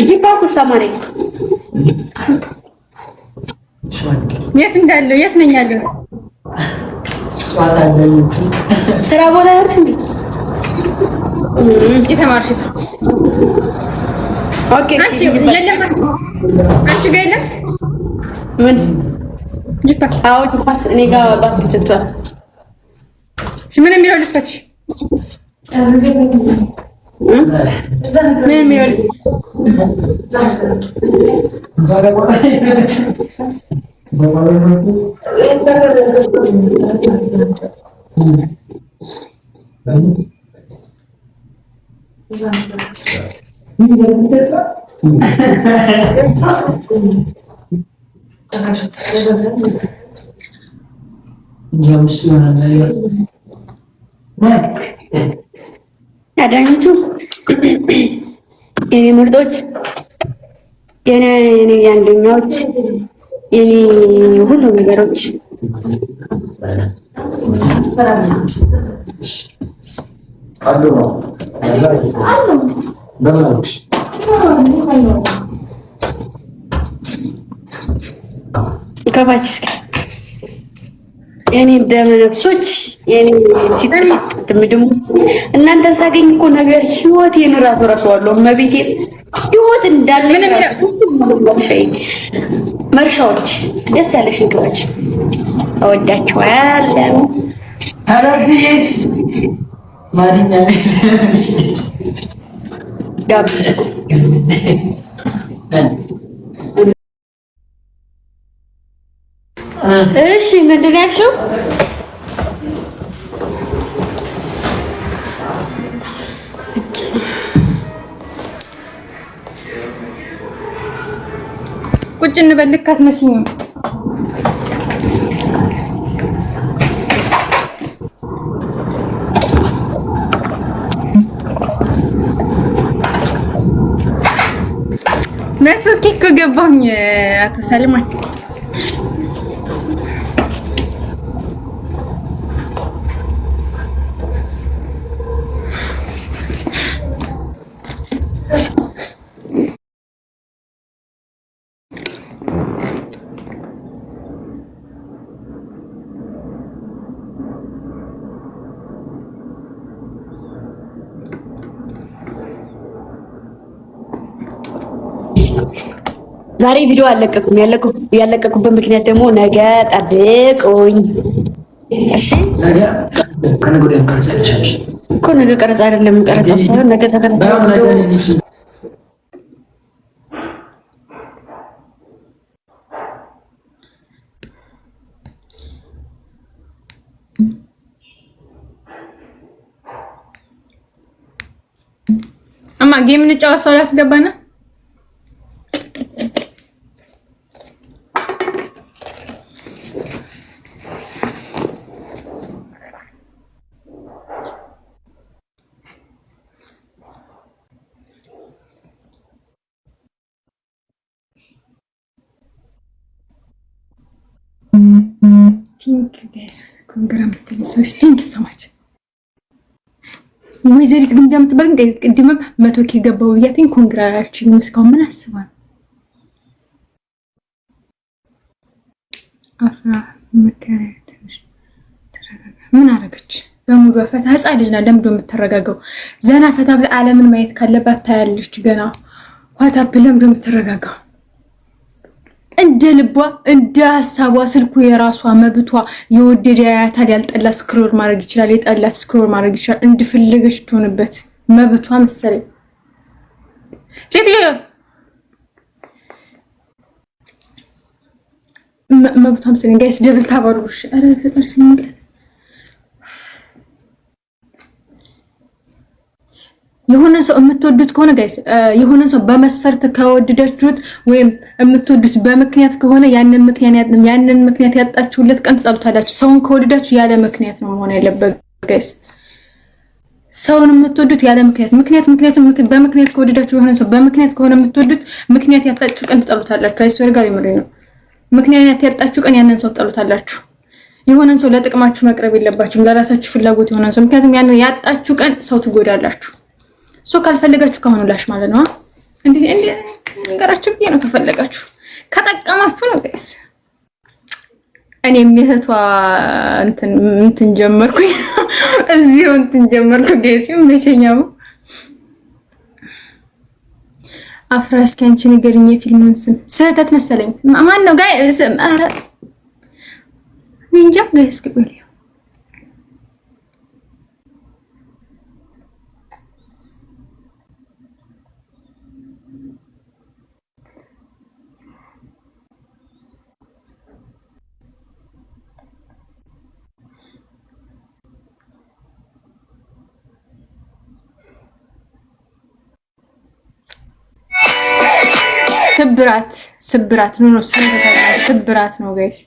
ጂፓስ ሰማሪ የት እንዳለው የት ነኝ ያለው ስራ ቦታ ያርሽ እንዴ የተማርሽ ሰው ኦኬ የለም አንቺ ጋር የለም ምን ጂፓስ አዎ ጂፓስ እኔ ጋር ባንክ ዘግቷል ምን የሚለው ልትፈትሽ ምን የሚለው አዳኞቹ የኔ ምርጦች የኔ አንደኛዎች የኔ ሁሉ ነገሮች ከፋች የኔ ደመነፍሶች የኔ ሲጥር ድምድሙ እናንተን ሳገኝ እኮ ነገር ህይወቴን እራሳዋለሁ። መቤቴ ህይወት እንዳለ መርሻዎች ደስ ያለሽ ንግባች እወዳችኋለሁ። አረብዬስ ማሪና ጋብዝኩ እሺ ምንድን ነው ያልሽው? ቁጭ እንበል ልክ አትመስይም። ኔትወርክ እኮ ገባኝ አቶ ሰለሞን ዛሬ ቪዲዮ አለቀኩም። ያለቀኩበት ምክንያት ደግሞ ነገ ጠብቁኝ። እሺ ነገ ቀረጻ አይደለም ቀረጻ ሳይሆን ነገ ተከታታይ አማ ጌም እንጫወት ሰው ያስገባና ቲንክ ዲስ ኮንግራምቲንግስ ቲንክ ሶ ማች ወይዘሪት ግንጃ የምትባል ቅድም 100 ኬ ገባው ብያትኝ ኮንግራላችን እስካሁን ምን አስባል አፍራ መከረትሽ ተረጋጋ ምን አረጋች በሙሉ ፈታ ህፃን ልጅ ናት ለምዶ የምትረጋጋው ዘና ፈታ ብለ ዓለምን ማየት ካለባት ታያለች ገና ዋታ ብለም ደም ተረጋጋው እንደ ልቧ እንደ ሐሳቧ ስልኩ የራሷ መብቷ የወደደ ያታል ያልጠላ ስክሮል ማድረግ ይችላል የጠላት ስክሮል ማድረግ ይችላል እንድፈልገሽ ትሆንበት መብቷ መሰለኝ ሴትዮ መብቷ መሰለኝ ጋይስ ደብል ታባሩሽ አረ ፈጣሪ ሲንገ የሆነ ሰው የምትወዱት ከሆነ ጋይስ የሆነ ሰው በመስፈርት ከወደዳችሁት ወይም የምትወዱት በምክንያት ከሆነ ያንን ምክንያት ያጣችሁለት ቀን ትጣሉታላችሁ። ሰውን ከወደዳችሁ ያለ ምክንያት ነው መሆን ያለበት ጋይስ። ሰውን የምትወዱት ያለ ምክንያቱም በምክንያት ከወደዳችሁ የሆነ ሰው በምክንያት ከሆነ የምትወዱት ምክንያት ያጣችሁ ቀን ትጣሉታላችሁ። አይስወር ጋር ይመረኝ ነው። ምክንያት ያጣችሁ ቀን ያንን ሰው ትጣሉታላችሁ። የሆነን ሰው ለጥቅማችሁ መቅረብ የለባችሁም ለራሳችሁ ፍላጎት የሆነን ሰው ምክንያቱም ያንን ያጣችሁ ቀን ሰው ትጎዳላችሁ። ሶ ካልፈለጋችሁ ከሆነ ላሽ ማለት ነው እንዴ ነገራችሁ ነው ከፈለጋችሁ ከጠቀማችሁ ነው ጋይስ። እኔም የእህቷ እንትን ጀመርኩኝ እዚሁ እንትን ጀመርኩ ጋይስ። መቼኛው አፍራ እስኪ አንቺ ንገሪኝ የፊልሙን ስም። ስህተት መሰለኝ። ማን ነው ጋይስ? ኧረ እንጃ ጋይስ። ግበል ስብራት ነው ስብራት ነው ጋይስ።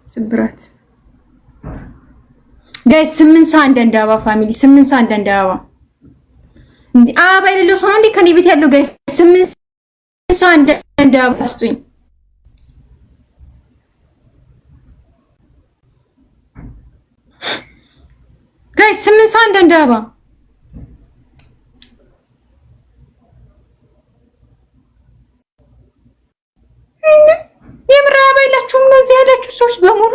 ስብራት ጋይስ። 8 ሰው አንዳንድ አበባ ፋሚሊ 8 ሰው አንዳንድ አበባ እንዴ አበባ የሌለው ሰው ነው እንዴ ከኔ ቤት ያለው ጋይስ? 8 ሰው አንዳንድ አበባ አስጡኝ ጋይስ። 8 ሰው አንዳንድ አበባ የምራ ባይላችሁም ነው እዚህ ያላችሁ ሰዎች በሙሉ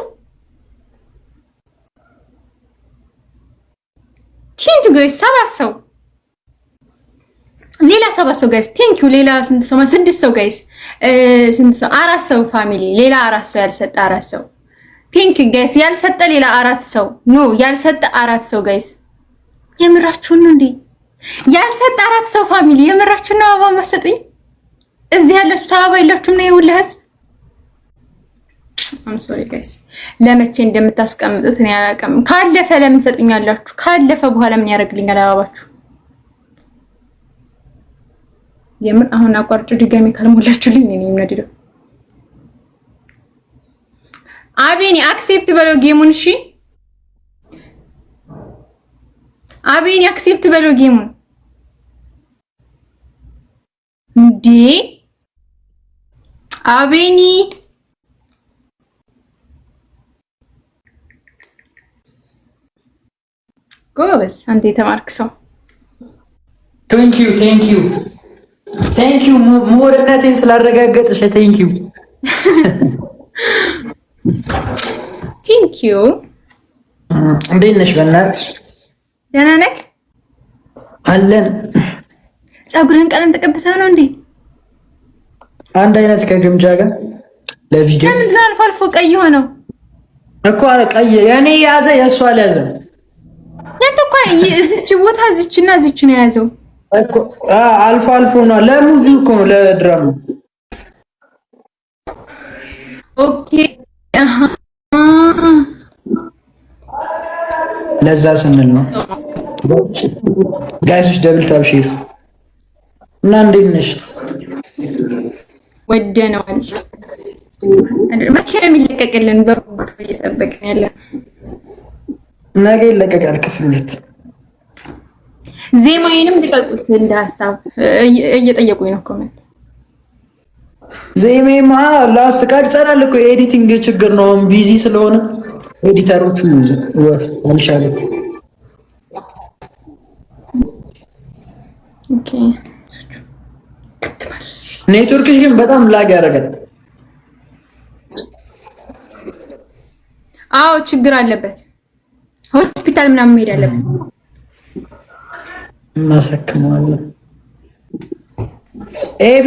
ቲንክ ጋይስ። 7 ሰው ሌላ 7 ሰው ጋይስ ቲንክ ሌላ ስንት ሰው? 6 ሰው ጋይስ። ስንት ሰው? 4 ሰው ፋሚሊ ሌላ 4 ሰው ያልሰጠ 4 ሰው ቲንክ ጋይስ። ያልሰጠ ሌላ 4 ሰው ኖ ያልሰጠ 4 ሰው ጋይስ። የምራችሁን ነው እንዴ? ያልሰጠ 4 ሰው ፋሚሊ የምራችሁን ነው? አበባ ማሰጡኝ እዚህ ያላችሁ ታባ ይላችሁም ነው ይሁን ለህዝብ። አም ሶሪ ጋይስ። ለመቼ እንደምታስቀምጡት እኔ አላውቅም። ካለፈ ለምን ሰጡኛላችሁ? ካለፈ በኋላ ምን ያደርግልኛል አባባችሁ? የምን አሁን አቋርጬ ድጋሚ ካልሞላችሁልኝ እኔ የምነድደው። አቤኒ አክሴፕት በለው ጌሙን። እሺ አቤኒ አክሴፕት በለው ጌሙን እንዴ አቤኒ ጎበዝ አንተ የተማርክ ሰው። ቴንክ ዩ ሞርነቴን ስላረጋገጥሽ ቴንክ ዩ። እንዴት ነሽ? በእናትሽ ደህና ነህ? አለን። ፀጉርህን ቀለም ተቀብተህ ነው እንዴ? አንድ አይነት ከግምጃ ጋር ለቪዲዮ። ለምን አልፎ አልፎ ቀይ ሆነው እኮ? ቀይ የኔ ያዘ የእሷ አልያዘ። ያንተ እኮ እዚች ቦታ እዚችና እዚች ነው የያዘው እኮ። አልፎ አልፎ ነው ለሙዙ እኮ ነው ለድራሙ። ኦኬ ለዛ ስንል ነው ጋይሶች። ደብል ታብሺር እና እንዴት ነሽ? ወደነዋል። መቼ ነው የሚለቀቅልን? በጉጉት እየጠበቅን ያለን። ነገ ይለቀቃል ክፍል 2። ዜማዬንም ልቀቁት እንደ ሀሳብ እየጠየቁኝ ነው ኮሜንት። ዜማዬማ ላስት ቀርጸናል እኮ ኤዲቲንግ ችግር ነው ቢዚ ስለሆነ ኤዲተሮቹ ወፍ አልሻለም። ኦኬ ኔትወርክሽ ግን በጣም ላግ ያደርጋል። አዎ ችግር አለበት። ሆስፒታል ምናምን መሄድ አለበት። እናሳክመዋለን። ኤቢ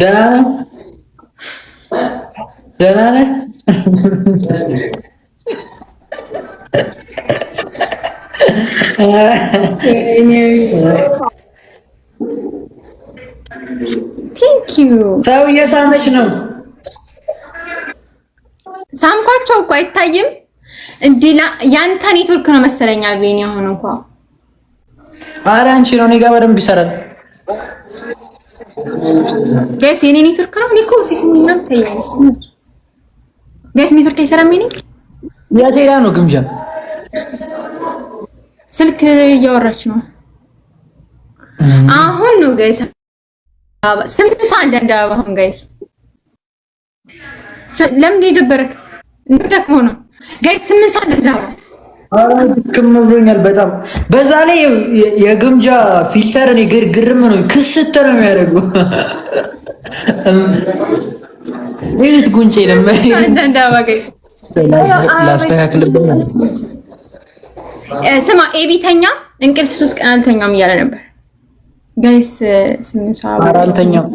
ደህና ነህ? ደህና ነህ? ቴንክ ዩ። ሰው እየሳመች ነው። ሳምኳቸው እኮ አይታይም እንዴ? ያንተ ኔትወርክ ነው መሰለኛል። ቤኒ አሁን እንኳን ኧረ አንቺ ነው። እኔ ጋር በደንብ ይሰራል ጋይስ። የኔ ኔትወርክ ነው። እኔ እኮ ሲስሚና ታያለሽ ጋይስ። ኔትወርክ አይሰራም። የኔ የት ሄዳ ነው ግምጃ? ስልክ እያወራች ነው አሁን ነው ጋይስ። ስምንት ሰዓት አንዳንድ አበባ አሁን ጋይስ። ለምን ይደበረክ? እንደደከመው ነው ጋይስ። 8 ሰዓት አንዳንድ አበባ ድክም ብሎኛል በጣም። በዛ ላይ የግምጃ ፊልተር እኔ ግርግርም ነው ክስት ነው የሚያደርገው። ይሄት ጉንጬ ነበር ላስተካክልብኝ። ስማ ኤቢተኛ እንቅልፍ 3 ቀን አልተኛም እያለ ነበር ጋይስ። ስንት ሰዓት አልተኛም?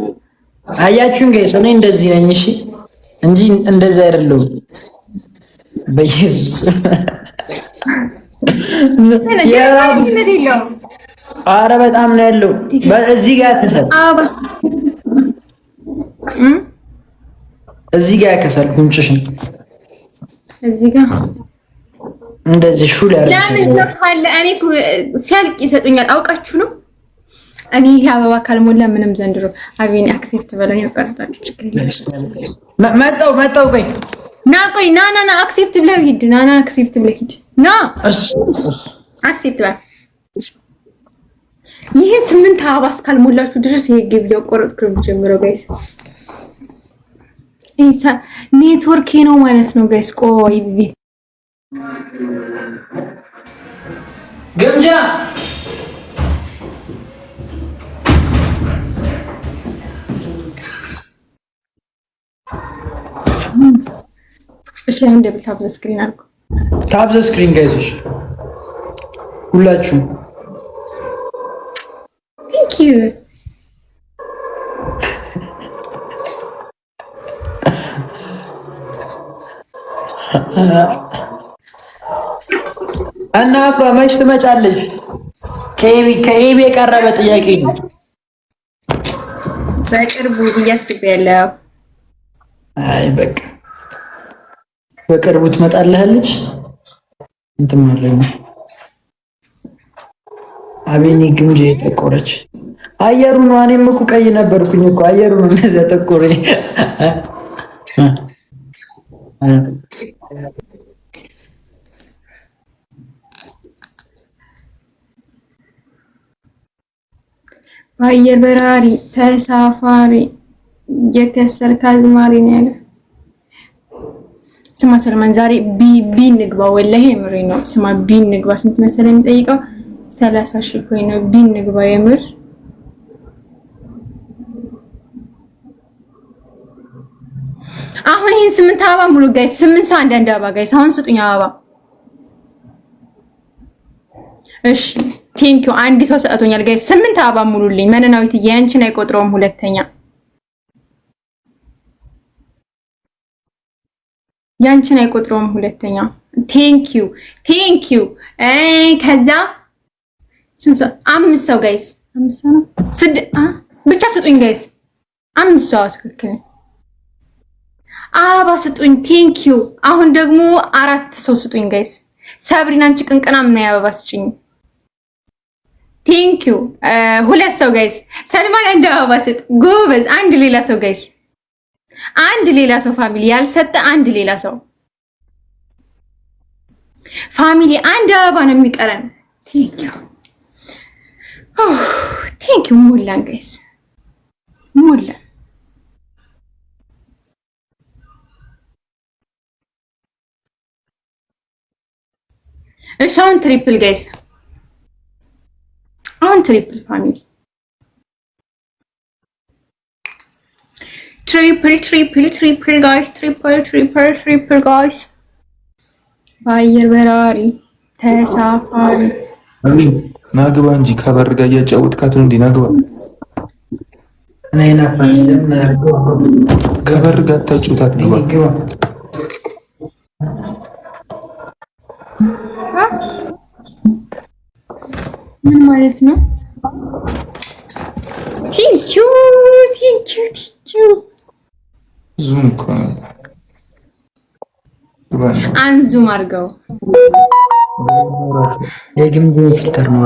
አያችሁን ጋይስ፣ እኔ እንደዚህ ነኝ እሺ፣ እንጂ እንደዚህ አይደለም። በኢየሱስ ኧረ በጣም ነው ያለው። እዚህ ጋር ከሰል እዚህ ጋር ከሰል ጉንጭሽን እዚህ ጋር እንደዚህ ሹል ያለ ለምን ተፋለ? እኔ ሲያልቅ ይሰጡኛል። አውቃችሁ ነው። እኔ ይሄ አበባ ካልሞላ ምንም ዘንድሮ አቤኔ አክሴፕት በለኝ ያቀርጣችሁ ችግር የለም። መጣው ቆይ ና አክሴፕት ብለህ ሂድ። ና አክሴፕት ብለህ ሂድ። ና አክሴፕት በል። ይሄ 8 አበባ እስካልሞላችሁ ድረስ ይሄ ግብ ያቆረጥኩ ነው ጀምረው ጋይስ። ኔትወርክ ነው ማለት ነው ጋይስ። ቆይ ግምጃ እሺ አንዴ ታብ ዘ ስክሪን አልኩ። ታብ ዘ ስክሪን ጋይሶች ሁላችሁም ቴንክ ዩ። እና አፍራ መች ትመጫለሽ? ከኤቢ የቀረበ ጥያቄ ነው። በቅርቡ እያስቤያለሁ። አይ በቃ በቅርቡ ትመጣለች። እንትን ማለት ነው። አቤኔ ግምጄ የጠቆረች አየሩ ነው። እኔም እኮ ቀይ ነበርኩኝ እኮ አየሩ ነው እንደዚያ ጠቆረኝ። በአየር በራሪ ተሳፋሪ የከሰርክ አዝማሪ ነው ያለው። ስማ ሰልማን ዛሬ ቢ ንግባ ወላሂ የምሬ ነው። ስማ ቢ ንግባ ስንት መሰለህ የሚጠይቀው 30,000 ኮይን ነው። ቢ ንግባ የምር አሁን ይሄን 8 አበባ ሙሉ ጋይስ። 8 ሰው አንድ አበባ ጋይስ። አሁን ስጡኝ አበባ። እሺ ቴንኪው። አንድ ሰው ሰጥቶኛል ጋይስ። 8 አበባ ሙሉልኝ። መነናዊት ያንቺን አይቆጥረውም። ሁለተኛ ያንቺን አይቆጥረውም። ሁለተኛ ቴንኪው። ከዛ ስንት ሰው? 5 ሰው ጋይስ። 5 ሰው ነው ብቻ ስጡኝ ጋይስ። 5 ሰው ትክክል። አበባ ስጡኝ። ቴንኪው። አሁን ደግሞ 4 ሰው ስጡኝ ጋይስ። ሰብሪና አንቺ ቅንቅናም ነው አበባ ስጭኝ። ቴንኪው። 2 ሰው ጋይስ። ሰልማን አንድ አበባ ስጥ ጎበዝ። አንድ ሌላ ሰው ጋይስ። አንድ ሌላ ሰው ፋሚሊ ያልሰጠ አንድ ሌላ ሰው ፋሚሊ አንድ አበባ ነው የሚቀረን። ቴንኪው ሞላን ጋይስ ሞላን። እሺ አሁን ትሪፕል ጋይስ። አሁን ትሪፕል ፋሚሊ ትሪፕል ጋይስ። ትሪፕል ጋይስ። በአየር በራሪ ተሳፋሪ አሚን ናግባ እንጂ ከበር ጋር እያጫወትካት ነው እንዴ? ናግባ እኔና ፈንደም ከበር ጋር ታጫውታት ነው። ምን ማለት ነው? ቴንኪው ዙም እኮ አንዙም አድርገው። የግምጃ ፊልተር ነው።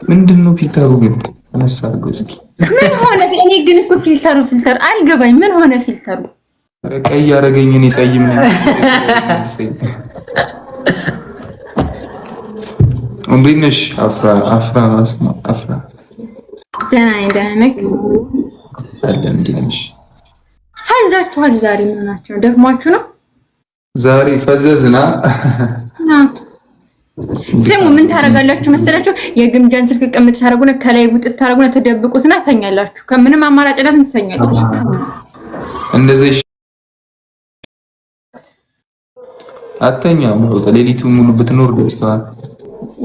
ምንድን ነው ፊልተሩ ግን? አነሳ አድርገው እስኪ። ምን ሆነ? እኔ ግን እኮ ፊልተር አልገባኝ። ምን ሆነ ፊልተሩ? ቀይ ያደረገኝ እኔ ጸይም ነኝ። እንዴት ነሽ? አፍራ ደህና ነኝ። እንዴት ነሽ? ፈዛችኋል ዛሬ። ምን ሆናችሁ? ደግሟችሁ ነው? ዛሬ ፈዘዝና ስሙ ምን ታረጋላችሁ መሰላችሁ? የግምጃን ስልክ ቀምጥ ታረጉና ከላይ ውጥ ታረጉና ተደብቁትና ተኛላችሁ። ከምንም አማራጭ ላት ትተኛላችሁ። እንደዚህ አተኛም ሌሊቱን ሙሉ ብትኖር ደስታዋል።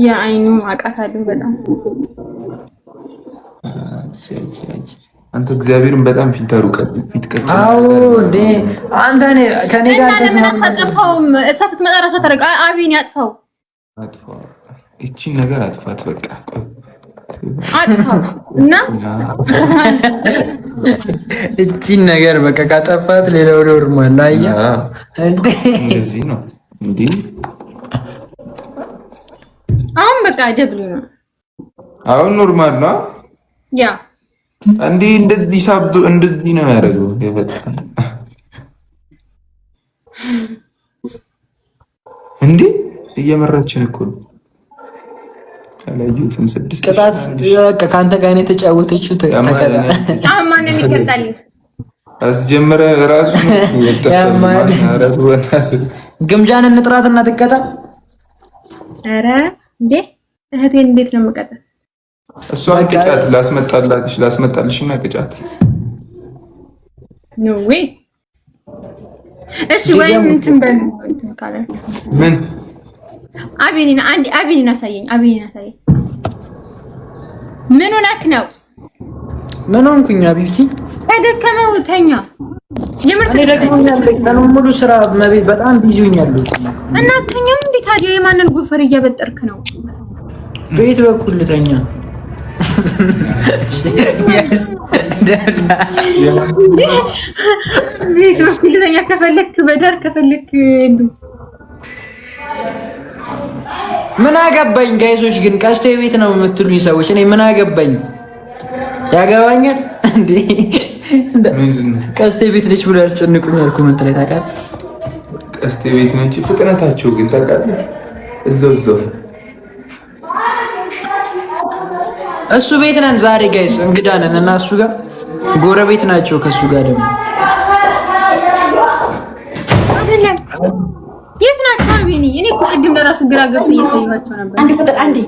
ያ አይኑ አቃታለሁ በጣም አንተ እግዚአብሔርን በጣም ፊልተሩ ፊት ቀጭ። አዎ እንዴ አንተ ከኔ ጋር ተስማማም። እሷ ስትመጣ ራሷ ታረጋ አቢን ያጥፋው። እቺን ነገር አጥፋት በቃ አጥፋው እና እቺን ነገር በቃ ካጠፋት ሌላው ኖርማል ነው። አያ እንዴ እንደዚህ ነው እንዴ? አሁን በቃ ደብሉ ነው። አሁን ኖርማል ነው። ያ እንዴ እንደዚህ ሳብ እንደዚህ ነው ያደረገው። ይፈጣን እንዴ እየመራችን እኮ ነው። ካላዩትም 6 ቅጣት በቃ ካንተ ጋር ነው የተጫወተችው። ተቀጣጣ አሁን ማን ነው የሚቀጣልኝ? አስጀመረ ራሱ ግምጃን እንጥራትና ትቀጣ። ኧረ እንዴ እህቴን እንዴት ነው የምቀጣት? እሷን ቅጫት ላስመጣልሽና ቅጫት ኖ ዌይ። እሺ ወይም እንትን በል እንትን ካላችሁ ምን አቢኒና አንዲ አቢኒና አሳየኝ። ምን ሆነክ ነው? ምን ሆንኩኝ? አቢብቲ ተደከመው ተኛ። የምርት ተደከመኛል። ቀኑን ሙሉ ስራ መቤት በጣም ቢዚ ሆኛለሁ። እና ተኛም እንዴ ታዲያ የማንን ጉፈር እያበጠርክ ነው? ቤት በኩል ተኛ። ቤት በኩል ተኛ። ከፈለክ በዳር ከፈለክ እንደዚህ ምን አገባኝ? ጋይሶች ግን ቀስቴ ቤት ነው የምትሉኝ ሰዎች እኔ ምን አገባኝ? ያገባኛል እንዴ? ቀስቴ ቤት ነች ብሎ ያስጨንቁኛል ኮሜንት ላይ ታውቃለህ። ቀስቴ ቤት ነች ፍጥነታቸው ግን ታውቃለህ። እዛው እሱ ቤት ነን ዛሬ ጋይስ፣ እንግዳ ነን እና እሱ ጋር ጎረቤት ናቸው። ከሱ ጋር ደግሞ አይደለም የት ናቸው አቢኒ? እኔ እኮ ቅድም ለራሱ ግራ ገብቶ እያሳየኋቸው ነበር። አንዴ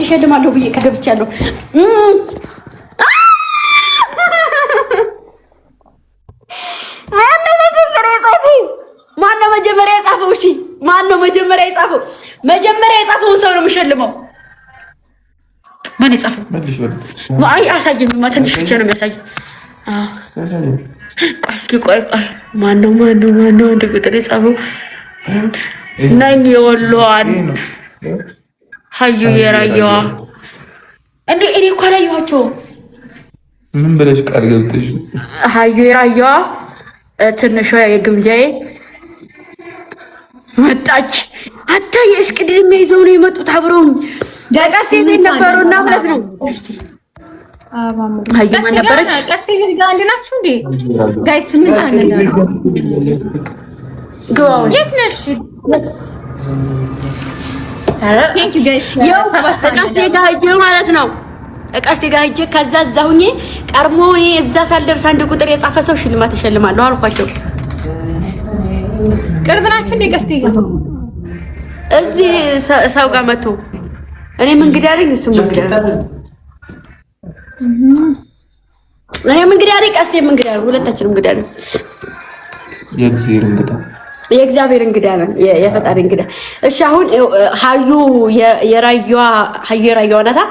እሸልማለሁ ብዬ ከገብቻለሁ። ማነው መጀመሪያ የጻፈው? እሺ ማነው መጀመሪያ የጻፈው? መጀመሪያ የጻፈውን ሰው ነው የምሸልመው። ማን የጻፈው? አይ አሳየኝ። ትንሽ ብቻ ነው የሚያሳይ። እስኪ ቆይ ማነው አንድ ቁጥር የጻፈው? ነኝ የወሎዋን ሀዩ የራየዋ እንዴ? እኔ እኮ አላየኋቸውም። ምን ብለሽ ቃል ገብተሽ? ሀዩ የራየዋ ትንሿ የግምጃዬ መጣች። አታየ እስቅድም ይዘው ነው የመጡት አብረውኝ። ቀስቴ ቤት ነበሩና ማለት ነው። ሀዩ ማን ነበረች? ቀስቴ ቤት ጋር አንድ ናችሁ እንዴ ጋይስ? ምን ሳለና ግባው የት ነሽ? ቴንክ ዩ ጋይስ። ቀስቴ ጋር ሂጅ ማለት ነው። ቀስቴ ጋር ሂጅ ከዛ እዛ ሁኜ ቀርሞ እኔ እዛ ሳልደርስ አንድ ቁጥር የጻፈ ሰው ሽልማት እሸልማለሁ አልኳቸው። ቅርብ ናችሁ እንዴ ቀስቴ ጋር? እዚህ ሰው ጋር መጥቶ እኔም እንግዲህ አለኝ እሱም እንግዲህ አለኝ። እኔም እንግዲህ አለኝ ቀስቴም እንግዲህ አለኝ። ሁለታችንም እንግዲህ አለኝ። የእግዚአብሔር እንግዳ ነን፣ የፈጣሪ እንግዳ። እሺ አሁን ሀዩ የራየዋ ናታ።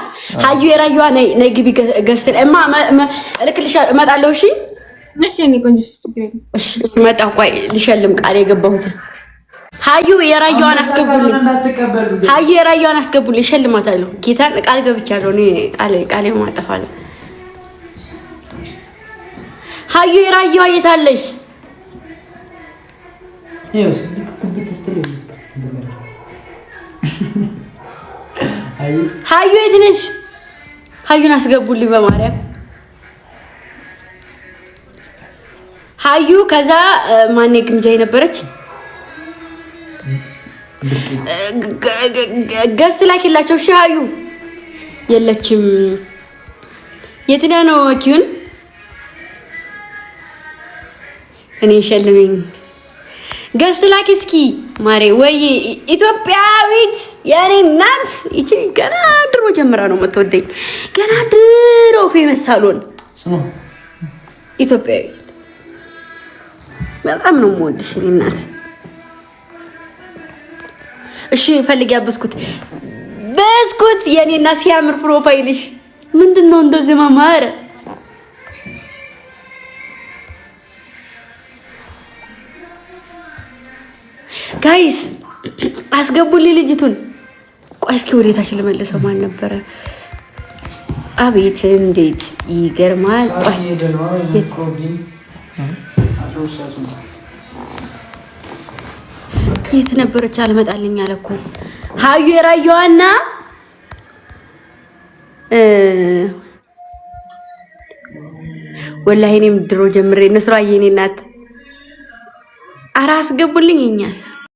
ሀዩ የራየዋ ነይ ግቢ ገዝተን እልክልሻለሁ፣ እመጣለሁ። እሺ እኔ ቆንጆ ችግር የለም። እሺ መጣሁ። ቆይ ልሸልም ቃል የገባሁትን ሀዩ የራየዋን አስገቡልኝ። ሀዩ የራየዋን አስገቡልኝ፣ እሸልማታለሁ። ጌታን ቃል ገብቻለሁ። እኔ ቃሌ ማጠፋለሁ። ሀዩ የራየዋ የታለሽ? ሀዩ የት ነሽ? ሀዩን አስገቡልኝ በማርያም። ሀዩ ከዛ ማን ግምጃ ነበረች? ገዝት ላኪላቸው። እሺ ሀዩ የለችም። የትና ነው ኪዩን እኔ ሸልመኝ ገስት ላኪ እስኪ ማሬ ወይ ኢትዮጵያዊት የኔ እናት ይቺ ገና ድሮ ጀምራ ነው የምትወደኝ። ገና ድሮ ፌመስ ሳሎን ኢትዮጵያዊ በጣም ነው የምወድሽ የኔ እናት። እሺ ፈልጊያ ብስኩት የኔ እናት ሲያምር ፕሮፋይልሽ ምንድነው እንደዚህ ማማረ? ጋይስ አስገቡልኝ ልጅቱን። ቆይ እስኪ ወዴታችን ልመልሰው። ማን ነበረ? አቤት እንዴት ይገርማል። የት ነበረች? አልመጣልኝ አለ እኮ ሀዩ የራየዋና ወላሂ እኔም ድሮ ጀምሬ እነሱ የኔ እናት አራ አስገቡልኝ ይኛል